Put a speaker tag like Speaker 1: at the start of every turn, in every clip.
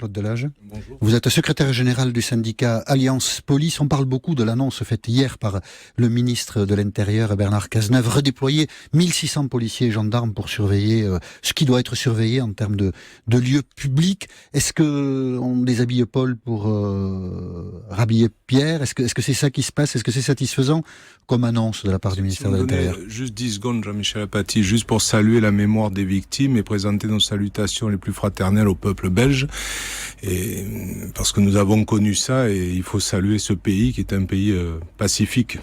Speaker 1: Jean-Claude Delage.
Speaker 2: Bonjour.
Speaker 1: Vous êtes secrétaire général du syndicat Alliance Police. On parle beaucoup de l'annonce faite hier par le ministre de l'Intérieur, Bernard Cazeneuve, redéployer 1600 policiers et gendarmes pour surveiller ce qui doit être surveillé en termes de lieux publics. Est-ce que on déshabille Paul pour rhabiller Pierre? Est-ce que c'est ça qui se passe? Est-ce que c'est satisfaisant comme annonce de la part du ministère de l'Intérieur?
Speaker 2: Juste 10 secondes, Jean-Michel Apathy, juste pour saluer la mémoire des victimes et présenter nos salutations les plus fraternelles au peuple belge. Et parce que nous avons connu ça et il faut saluer ce pays qui est un pays pacifique.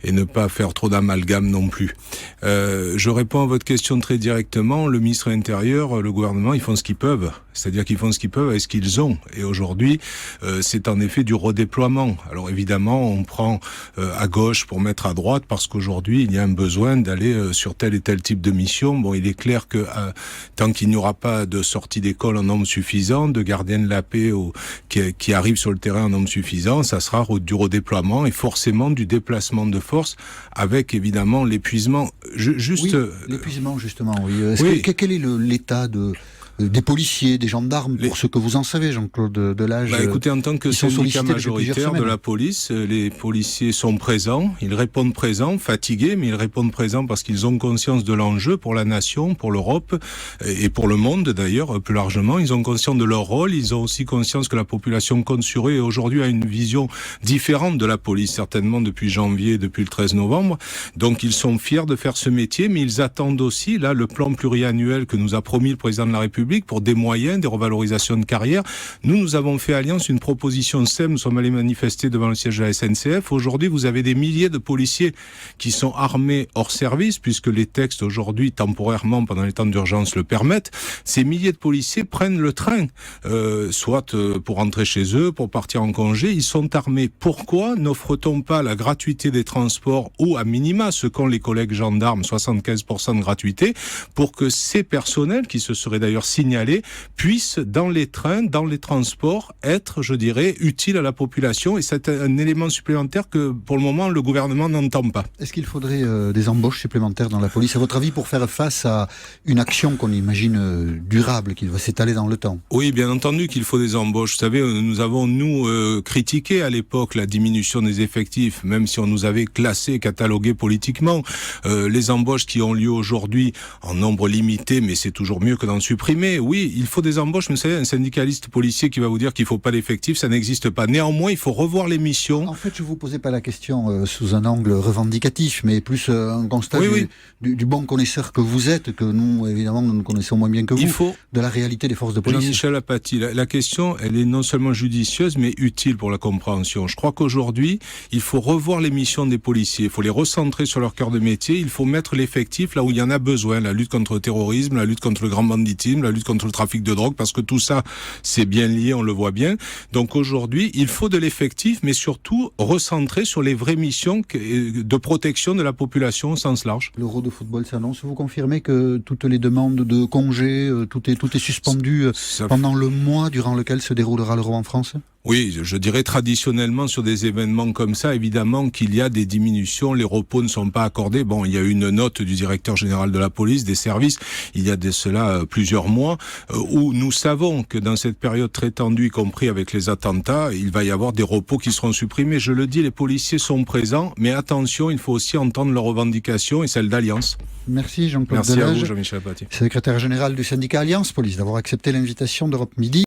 Speaker 2: Et ne pas faire trop d'amalgame non plus. Je réponds à votre question très directement. Le ministre de l'Intérieur, le gouvernement, ils font ce qu'ils peuvent. C'est-à-dire qu'ils font ce qu'ils peuvent avec ce qu'ils ont. Et aujourd'hui, c'est en effet du redéploiement. Alors évidemment, on prend à gauche pour mettre à droite parce qu'aujourd'hui, il y a un besoin d'aller sur tel et tel type de mission. Bon, il est clair que tant qu'il n'y aura pas de sortie d'école en nombre suffisant, de gardiens de la paix qui arrivent sur le terrain en nombre suffisant, ça sera du redéploiement et forcément du déplacement de force avec évidemment l'épuisement.
Speaker 1: Oui, l'épuisement justement, oui. Quel est l'état des policiers, des gendarmes, pour ce que vous en savez, Jean-Claude Delage?
Speaker 2: Écoutez, en tant que syndicat majoritaire de la police, les policiers sont présents, ils répondent présents, fatigués, mais ils répondent présents parce qu'ils ont conscience de l'enjeu pour la nation, pour l'Europe et pour le monde d'ailleurs, plus largement. Ils ont conscience de leur rôle, ils ont aussi conscience que la population compte sur eux et aujourd'hui a une vision différente de la police, certainement depuis janvier, depuis le 13 novembre. Donc ils sont fiers de faire ce métier, mais ils attendent aussi, là, le plan pluriannuel que nous a promis le président de la République pour des moyens, des revalorisations de carrière. Nous avons fait alliance, une proposition SEM, nous sommes allés manifester devant le siège de la SNCF. Aujourd'hui, vous avez des milliers de policiers qui sont armés hors service, puisque les textes aujourd'hui, temporairement, pendant les temps d'urgence, le permettent. Ces milliers de policiers prennent le train, soit pour rentrer chez eux, pour partir en congé. Ils sont armés. Pourquoi n'offre-t-on pas la gratuité des transports ou à minima, ce qu'ont les collègues gendarmes, 75% de gratuité, pour que ces personnels, qui se seraient d'ailleurs signalés, puissent dans les trains, dans les transports, être, je dirais, utiles à la population. Et c'est un élément supplémentaire que, pour le moment, le gouvernement n'entend pas.
Speaker 1: Est-ce qu'il faudrait des embauches supplémentaires dans la police, à votre avis, pour faire face à une action qu'on imagine durable, qui va s'étaler dans le temps?
Speaker 2: Oui, bien entendu qu'il faut des embauches. Vous savez, nous avons, critiqué à l'époque la diminution des effectifs, même si on nous avait classé, catalogué politiquement. Les embauches qui ont lieu aujourd'hui en nombre limité, mais c'est toujours mieux que d'en supprimer. Oui, il faut des embauches, mais vous savez, un syndicaliste policier qui va vous dire qu'il ne faut pas d'effectifs, ça n'existe pas. Néanmoins, il faut revoir les missions.
Speaker 1: En fait, je ne vous posais pas la question sous un angle revendicatif, mais plus un constat du bon connaisseur que vous êtes, que nous, évidemment, nous connaissons moins bien que vous, de la réalité des forces de police.
Speaker 2: Jean-Michel Apathy, la question, elle est non seulement judicieuse, mais utile pour la compréhension. Je crois qu'aujourd'hui, il faut revoir les missions des policiers, il faut les recentrer sur leur cœur de métier, il faut mettre l'effectif là où il y en a besoin, la lutte contre le terrorisme, la lutte contre le grand banditisme, la lutte contre le trafic de drogue, parce que tout ça, c'est bien lié, on le voit bien. Donc aujourd'hui, il faut de l'effectif, mais surtout recentrer sur les vraies missions de protection de la population au sens large.
Speaker 1: L'Euro de football s'annonce. Vous confirmez que toutes les demandes de congés, tout est suspendu pendant le mois durant lequel se déroulera l'Euro en France?
Speaker 2: Oui, je dirais traditionnellement sur des événements comme ça, évidemment qu'il y a des diminutions, les repos ne sont pas accordés. Bon, il y a une note du directeur général de la police, des services, il y a de cela plusieurs mois, où nous savons que dans cette période très tendue, y compris avec les attentats, il va y avoir des repos qui seront supprimés. Je le dis, les policiers sont présents, mais attention, il faut aussi entendre leurs revendications et celles d'Alliance.
Speaker 1: Merci Jean-Claude Delage.
Speaker 2: Merci à vous, Jean-Michel Apathy.
Speaker 1: Secrétaire général du syndicat Alliance Police, d'avoir accepté l'invitation d'Europe Midi.